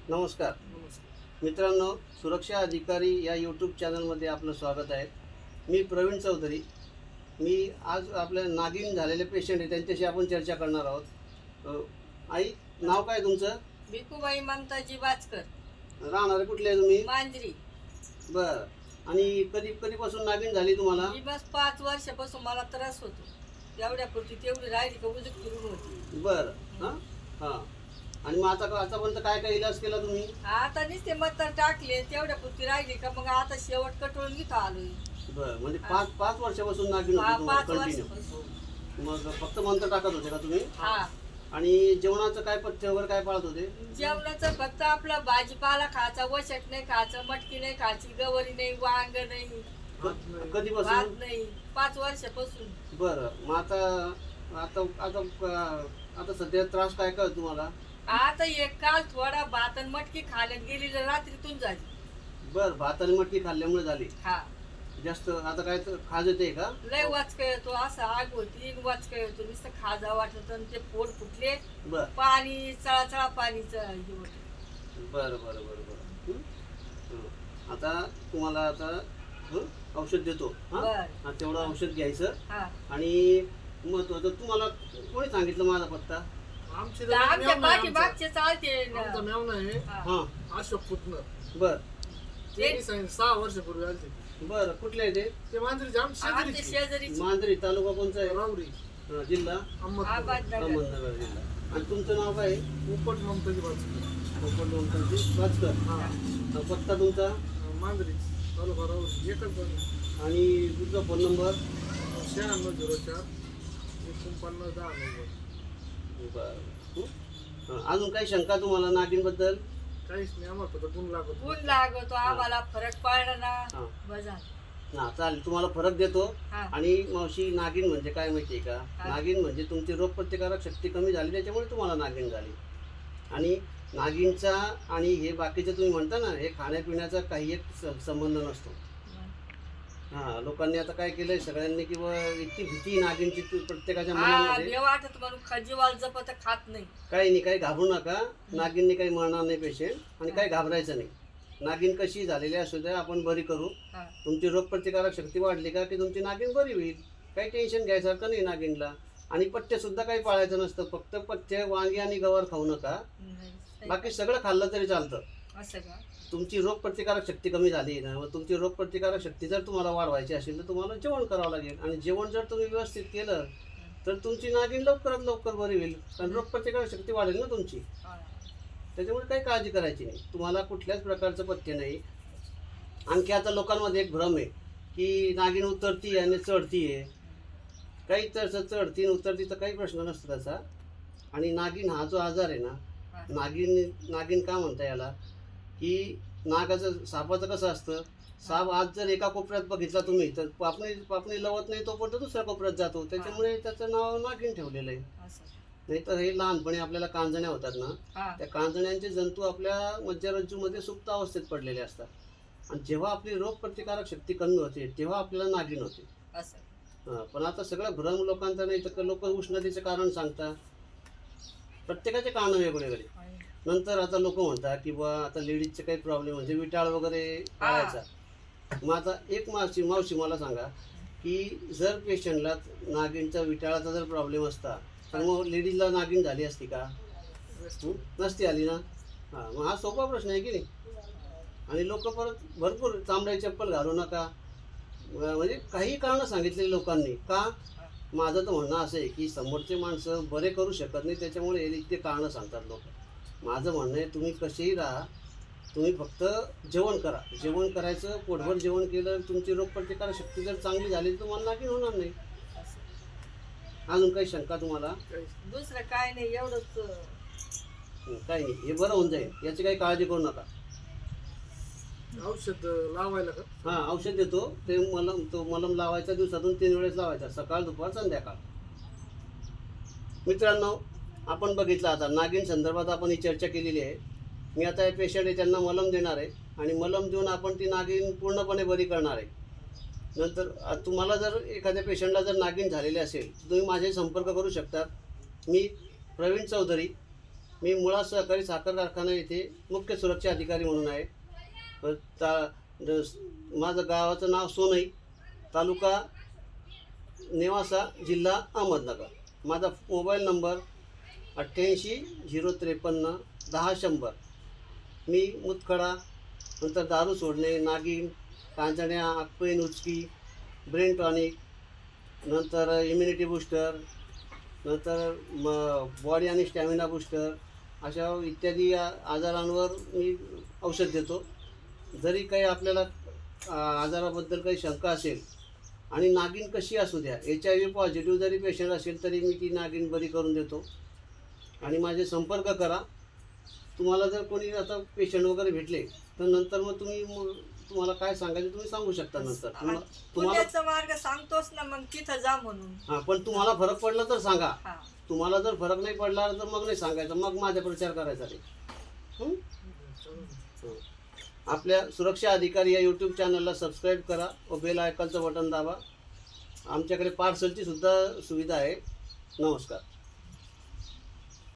नमस्कार मित्रांनो, सुरक्षा अधिकारी या यूट्यूब चॅनलमध्ये आपलं स्वागत आहे. मी प्रवीण चौधरी. मी आज आपल्या नागिन झालेले पेशंट आहे त्यांच्याशी आपण चर्चा करणार आहोत. आई, नाव काय तुमचं? भिकूबाई ममताजी वाचकर, राहणारे कुठले आहे तुम्ही? मांजरी. बरं. आणि कधीपासून नागिन झाली तुम्हाला? मी बस 5 वर्षापासून मला त्रास होतो. एवढ्यापुरती तेवढी राहिली का उजक फिरून होती. बरं. हां हां. आणि मग आतापर्यंत काय इलाज केला तुम्ही? आता नुसते मत्तर टाकले, तेवढ्यापुरती राहिली का मग आता शेवट कटोळून इथं आलोय. बरं, म्हणजे पाच वर्षापासून नागिन होती तुम्हाला 5 कंटिन्यू? वर्षापासून. मग फक्त मंत्र टाकत होते का तुम्ही? हा. आणि जेवणाचं काय पथ्य वगैरे काय पाळत होते? जेवणाचं फक्त आपला भाजीपाला खायचा, वशट नाही खायचं, मटकी नाही खायची, गवारी नाही, वांग नाही, कधीपासून? भात नाही. 5 वर्षापासून. बरं. मग आता आता आता सध्या त्रास काय काय तुम्हाला? आता एक काल थोडा भात आणि मटकी खाल्यात गेली रात्रीतून झाली. बरं, भात आणि मटकी खाल्ल्यामुळे झाली. हा. जास्त आता काय खाज येते का? लय वाचका येतो, असं आग होती, वाचका येतो, नुसतं खाजा वाटत आणि ते पोट फुटले. बरं पाणी चळा पाणीचं हे होतं. बरं बरं बरं बरं. आता तुम्हाला औषध देतो. बरं. तेवढं औषध घ्यायचं. हा. आणि महत्वाचं, तुम्हाला कोणी सांगितलं माझा पत्ता? आमच्या पाठीमागचे चालते ना. हा. हां. अशोक पुतणं बरं ते- 6 वर्षापूर्वी आले बरं. कुठले आहे ते? ते मांजरीचे आमच्या आमच्या शेजारीचे. शेजारीची मांजरी तालुका कोणचा आहे? रावरी जिल्हा अहमदनगर. अहमदनगर. अहमदनगर जिल्हा. आणि तुमचं नाव काय आहे? उपट ममताजी वाचकर. वाचकर. हा. पत्ता तुमचा मांजरी तालुका रावरी एकच गाव. आणि तुमचा फोन नंबर? 9604 49 10 नंबर. बरं. अजून काही शंका तुम्हाला नागिनबद्दल? काहीच नाही, आम्हाला फक्त गुण लागत. ऊन लागतो आम्हाला, फरक पडला ना. हा. बजा. हा, चालेल. तुम्हाला फरक देतो. हा. आणि मावशी, नागिन म्हणजे काय माहिती आहे का? हा. नागिन म्हणजे तुमची रोगप्रतिकारक शक्ती कमी झाली, त्याच्यामुळे तुम्हाला नागिन झाली. आणि नागिनचा आणि हे बाकीचं तुम्ही म्हणता ना, हे खाण्यापिण्याचा काही एक संबंध नसतो. हा, लोकांनी आता काय केलंय सगळ्यांनी, किंवा इतकी भीती नागिनची प्रत्येकाच्या हा, मनामध्ये. हे वाटत म्हणून खजीवाल जपत खात नाही. काही नाही, काही घाबरू नका. नागिनने काही मरणार नाही पेशंट, आणि काही घाबरायचं नाही. नागिन कशी झालेली असू द्या, आपण बरी करू. हा. तुमची रोगप्रतिकारक शक्ती वाढली का की तुमची नागिन बरी होईल. काही टेन्शन घ्यायसारखं नाही नागिनला. आणि पथ्यसुद्धा काही पाळायचं नसतं. फक्त पथ्य वांगी आणि गवार खाऊ नका. नाही. बाकी सगळं खाल्लं तरी चालतं. असं का? तुमची रोगप्रतिकारक शक्ती कमी झाली ना, मग तुमची रोगप्रतिकारक शक्ती जर तुम्हाला वाढवायची असेल तर तुम्हाला जेवण करावं लागेल. आणि जेवण जर तुम्ही व्यवस्थित केलं तर तुमची नागिन लवकरात लवकर बरी होईल. कारण रोगप्रतिकारक शक्ती वाढेल ना तुमची. हा. त्याच्यामुळे काही काळजी करायची नाही. तुम्हाला कुठल्याच प्रकारचं पथ्य नाही. आणखी आता लोकांमध्ये एक भ्रम आहे की नागिन उतरती आणि चढती आहे. काही तसं चढती आणि उतरती तर काही प्रश्न नसतो त्याचा. आणि नागिन हा जो आजार आहे ना, हा. नागिन का म्हणता याला, की सापाचं कसं असतं, साप आज जर एका कोपऱ्यात बघितला तुम्ही तर पापणी लवत नाही तोपर्यंत दुसऱ्या कोपऱ्यात जातो. त्याच्यामुळे त्याचं नाव नागिन ठेवलेलं आहे. असं. नाही तर हे लहानपणी आपल्याला कांजण्या होतात ना, हा. त्या कांजण्यांचे जंतू आपल्या मज्जारज्जूमध्ये सुप्त अवस्थेत पडलेले असतात. आणि जेव्हा आपली रोगप्रतिकारक शक्ती कमी होते तेव्हा आपल्याला नागिन होते. असं. पण आता सगळं भ्रम लोकांचा. नाही तर लोक उष्णतेचं कारण सांगतात. प्रत्येकाचे कारण वेगवेगळे. नंतर आता लोक म्हणतात की बा आता लेडीजचे काही प्रॉब्लेम म्हणजे विटाळ वगैरे पाळायचा. मग आता एक मावशी मला सांगा की जर पेशंटला नागिनचा विटाळाचा जर प्रॉब्लेम असता तर मग लेडीजला नागिन झाली असती का? नसती आली ना. हां, मग हा सोपा प्रश्न आहे की नाही. आणि लोक परत भरपूर चांबड्याची चप्पल घालू नका म्हणजे काही कारणं सांगितलेली लोकांनी. का? माझं तर म्हणणं असं आहे की समोरचे माणसं बरे करू शकत नाही, त्याच्यामुळे इतके कारणं सांगतात लोक. माझं म्हणणं आहे तुम्ही कसेही राहा, तुम्ही फक्त जेवण करा. जेवण करायचं, पोटभर जेवण केलं, तुमची रोगप्रतिकारक शक्ती जर चांगली झाली तर तुम्हाला नागिन होणार नाही. अजून काही शंका तुम्हाला? दुसरं काय नाही, एवढंच. काही नाही, हे बरं होऊन जाईल, याची काही काळजी करू नका. औषध लावायला का? हां, औषध देतो. ते मलम लावायचा, दिवसातून 3 वेळेस लावायचा, सकाळ दुपार संध्याकाळ. मित्रांनो, आपण बघितलं आता नागिन संदर्भात आपण ही चर्चा केलेली आहे. मी आता हे पेशंट आहे त्यांना मलम देणार आहे आणि मलम देऊन आपण ती नागिन पूर्णपणे बरी करणार आहे. नंतर तुम्हाला जर एखाद्या पेशंटला जर नागिन झालेली असेल तर तुम्ही माझे संपर्क करू शकता. मी प्रवीण चौधरी, मी मुळा सहकारी साखर कारखाना येथे मुख्य सुरक्षा अधिकारी म्हणून आहे. माझं गावाचं नाव सोनई, तालुका नेवासा, जिल्हा अहमदनगर. माझा मोबाईल नंबर 88-053-10-100. मी मुतखडा, नंतर दारू सोडणे, नागिन, कांचण्या, आकपेन, उचकी, ब्रेन टॉनिक, नंतर इम्युनिटी बूस्टर, नंतर बॉडी आणि स्टॅमिना बूस्टर, अशा इत्यादी आजारांवर मी औषध देतो. जरी काही आपल्याला आजाराबद्दल काही शंका असेल, आणि नागिन कशी असू द्या, HIV पॉझिटिव्ह जरी पेशंट असेल तरी मी ती नागिन बरी करून देतो. आणि माझे संपर्क करा. तुम्हाला जर कोणी आता पेशंट वगैरे भेटले तर नंतर मग तुम्हाला काय सांगायचं तुम्ही सांगू शकता नंतर. तुम्हाला पुण्याचा मार्ग सांगतोच ना, मग तिथं जा म्हणून. हां, पण तुम्हाला फरक पडला तर सांगा. हा. तुम्हाला जर फरक नाही पडला तर मग नाही सांगायचं, मग माझा प्रचार करायचा नाही. हं? आपल्या सुरक्षा अधिकारी या यूट्यूब चॅनलला सबस्क्राईब करा व बेल आयकॉनचं बटन दाबा. आमच्याकडे पार्सलची सुद्धा सुविधा आहे. नमस्कार.